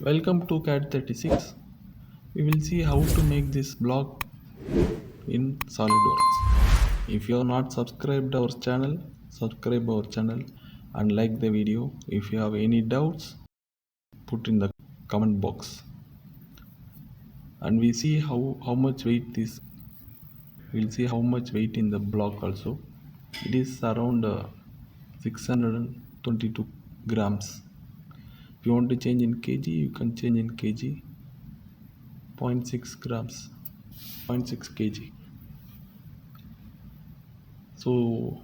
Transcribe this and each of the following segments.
Welcome to CAD 36. We will see how to make this block in Solidworks. If you are not subscribed our channel, subscribe our channel and like the video. If you have any doubts, put in the comment box. And we see how much weight this. We'll see how much weight in the block also. It is around 622 grams. If you want to change in kg, you can change in kg. 0.6 grams, 0.6 kg. So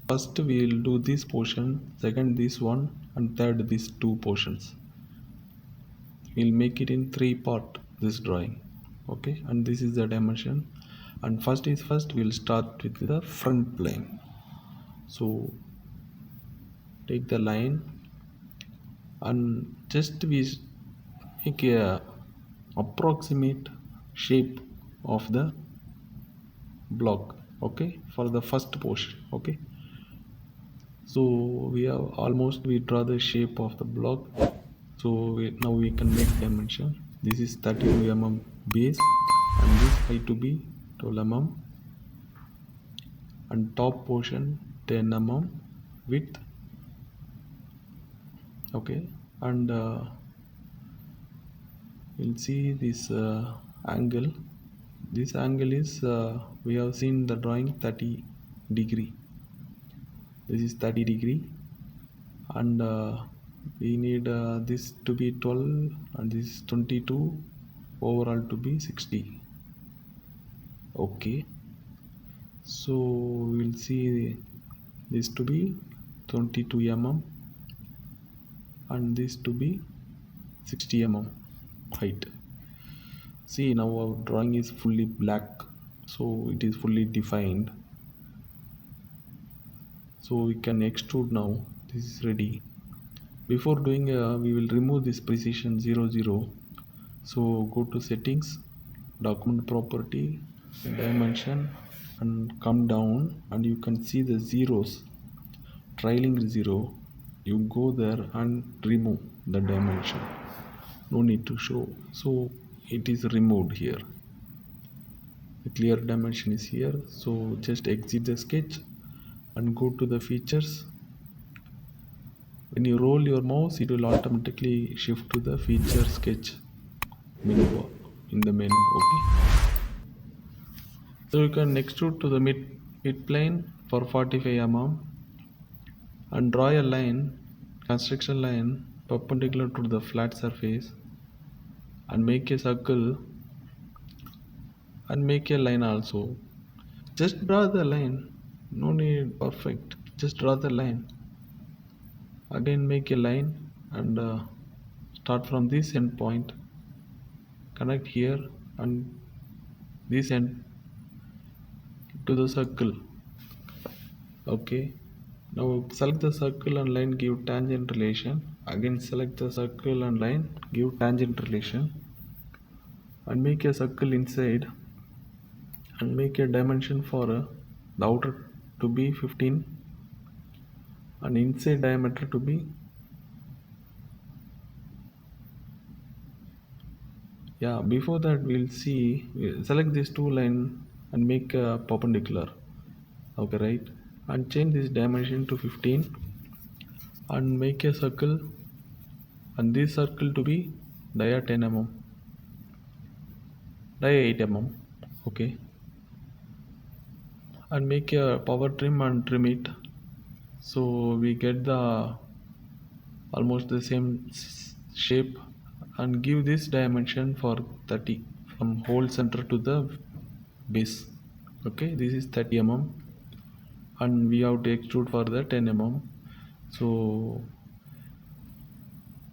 first we will do this portion, second this one, and third these two portions. We'll make it in three part this drawing. Okay, and this is the dimension. And first we'll start with the front plane. So take the line and just we make a approximate shape of the block, okay, for the first portion. Okay, so we draw the shape of the block. So now we can make dimension. This is 32 mm base and this height to be 12 mm and top portion 10 mm width. Okay, and we'll see this angle. This angle is we have seen the drawing 30 degree. This is 30 degree and we need this to be 12 and this 22, overall to be 60. Okay, so we'll see this to be 22 mm and this to be 60 mm height. See, now our drawing is fully black, so it is fully defined. So we can extrude now. This is ready. Before doing we will remove this precision 00. So go to settings, document property, dimension, and come down and you can see the zeros, trailing 0. You go there and remove the dimension. No need to show. So it is removed here. The clear dimension is here. So just exit the sketch and go to the features. When you roll your mouse, it will automatically shift to the feature sketch menu in the menu. Okay, so you can extrude to the mid plane for 45 mm and draw a line, construction line perpendicular to the flat surface and make a circle and make a line also. Just draw the line, no need perfect, just draw the line. Again make a line and start from this end point, connect here and this end to the circle. Okay, now select the circle and line, give tangent relation. Again select the circle and line, give tangent relation and make a circle inside and make a dimension for the outer to be 15 and inside diameter to be, yeah, before that we'll select these two line and make a perpendicular. Okay, right, and change this dimension to 15 and make a circle and this circle to be dia 10 mm, dia 8 mm. Okay, and make a power trim and trim it so we get the almost the same shape and give this dimension for 30 from whole center to the base. Okay, this is 30 mm and we have to extrude for the 10 mm. So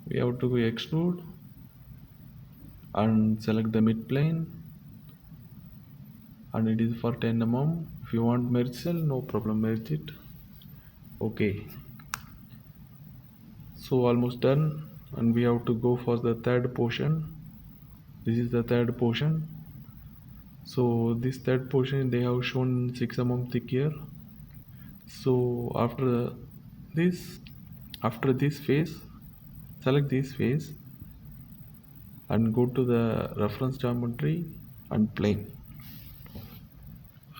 we have to extrude and select the mid plane and it is for 10 mm. If you want merge cell, no problem, merge it. Okay, so almost done and we have to go for the third portion. This is the third portion. So this third portion they have shown 6 mm thick here. So this after this phase, select this phase and go to the reference geometry and plane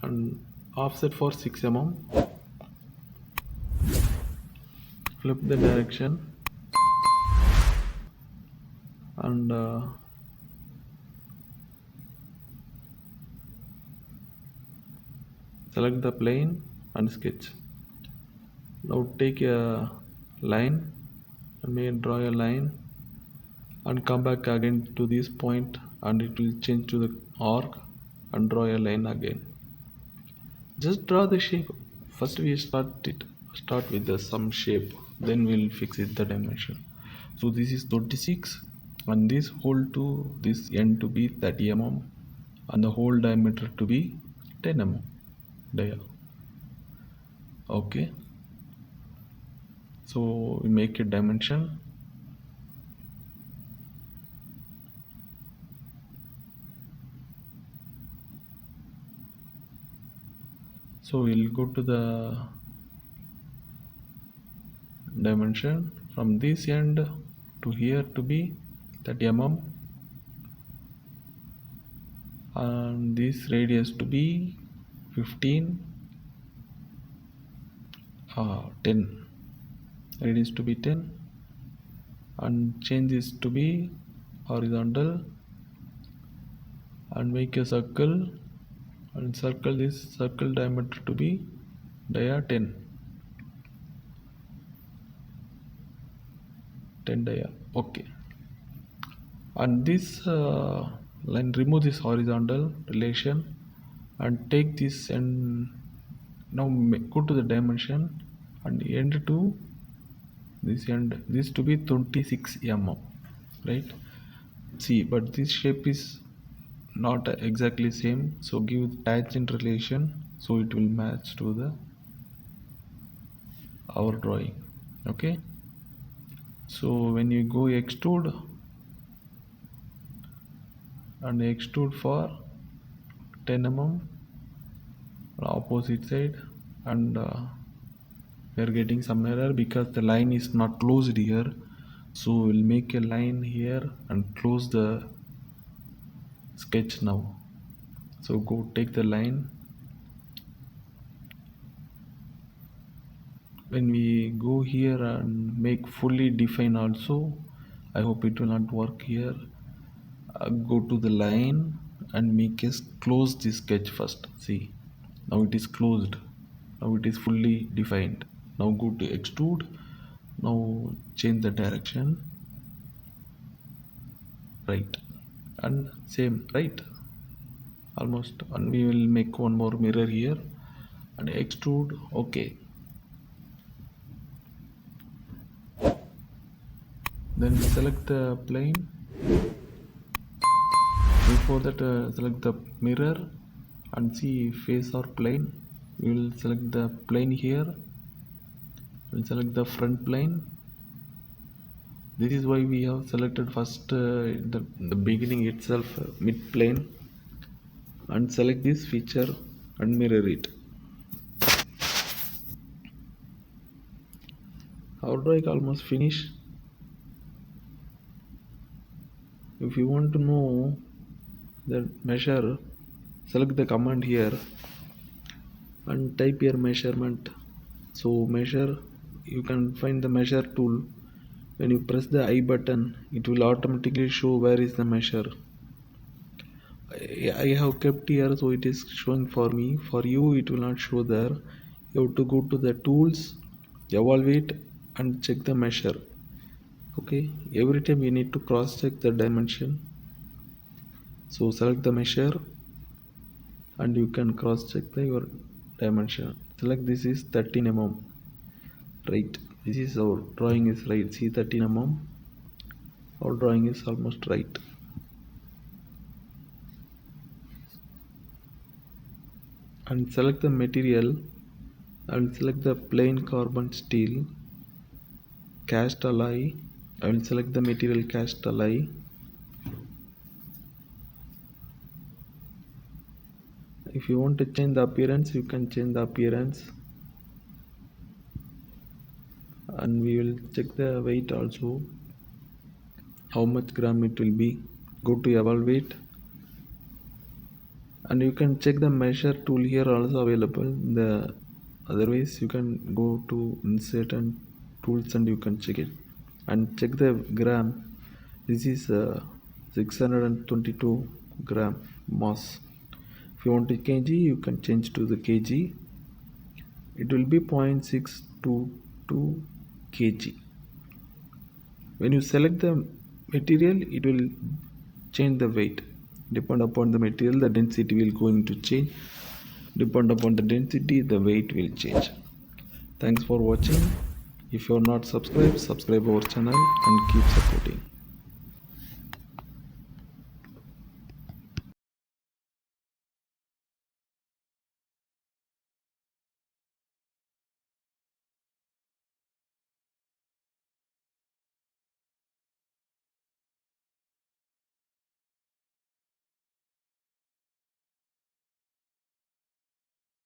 and offset for 6 mm. Flip the direction and select the plane and sketch. Now take a line and may draw a line and come back again to this point and it will change to the arc and draw a line again. Just draw the shape. First we start with some shape, then we'll fix it the dimension. So this is 26 and this hole to this end to be 30 mm and the hole diameter to be 10 mm dia. Okay, so we make a dimension. So we'll go to the dimension from this end to here to be 30 mm and this radius to be 15 10 radius to be 10 and change this to be horizontal and make a circle and circle this circle diameter to be dia 10 dia. Okay, and this line, remove this horizontal relation and take this and now go to the dimension and end to this end, this to be 26 mm, right? See, but this shape is not exactly same, so give tangent relation so it will match to the our drawing. Okay, so when you go extrude and extrude for 10 mm opposite side and we are getting some error because the line is not closed here, so we'll make a line here and close the sketch now. So go take the line. When we go here and make fully define also, I hope it will not work here. Go to the line and make us close the sketch first. See, now it is closed, now it is fully defined. Now go to extrude, now change the direction, right, and same, right, almost, and we will make one more mirror here and extrude. Okay, then select the plane. Before that select the mirror and see face or plane. We will select the plane here. We'll select the front plane. This is why we have selected first the beginning itself mid plane and select this feature and mirror it. Our drawing almost finished. If you want to know the measure, select the command here and type your measurement. So measure, you can find the measure tool. When you press the I button, it will automatically show where is the measure. I have kept here, so it is showing for me. For you, it will not show there. You have to go to the tools, evaluate and check the measure. Okay, every time you need to cross check the dimension. So select the measure and you can cross check your dimension. Select this is 13 mm, right? This is our drawing is right. See, 13 mm, our drawing is almost right. And select the material and select the plain carbon steel cast alloy. I will select the material cast alloy. If you want to change the appearance, you can change the appearance. and we will check the weight also, how much gram it will be. Go to evaluate, and you can check the measure tool here also available. The otherwise you can go to insert and tools and you can check it and check the gram. This is 622 gram mass. If you want to kg, you can change to the kg. It will be 0.622 kg. When you select the material, it will change the weight. Depend upon the material, the density will going to change. Depend upon the density, the weight will change. Thanks for watching. If you are not subscribed, subscribe our channel and keep supporting.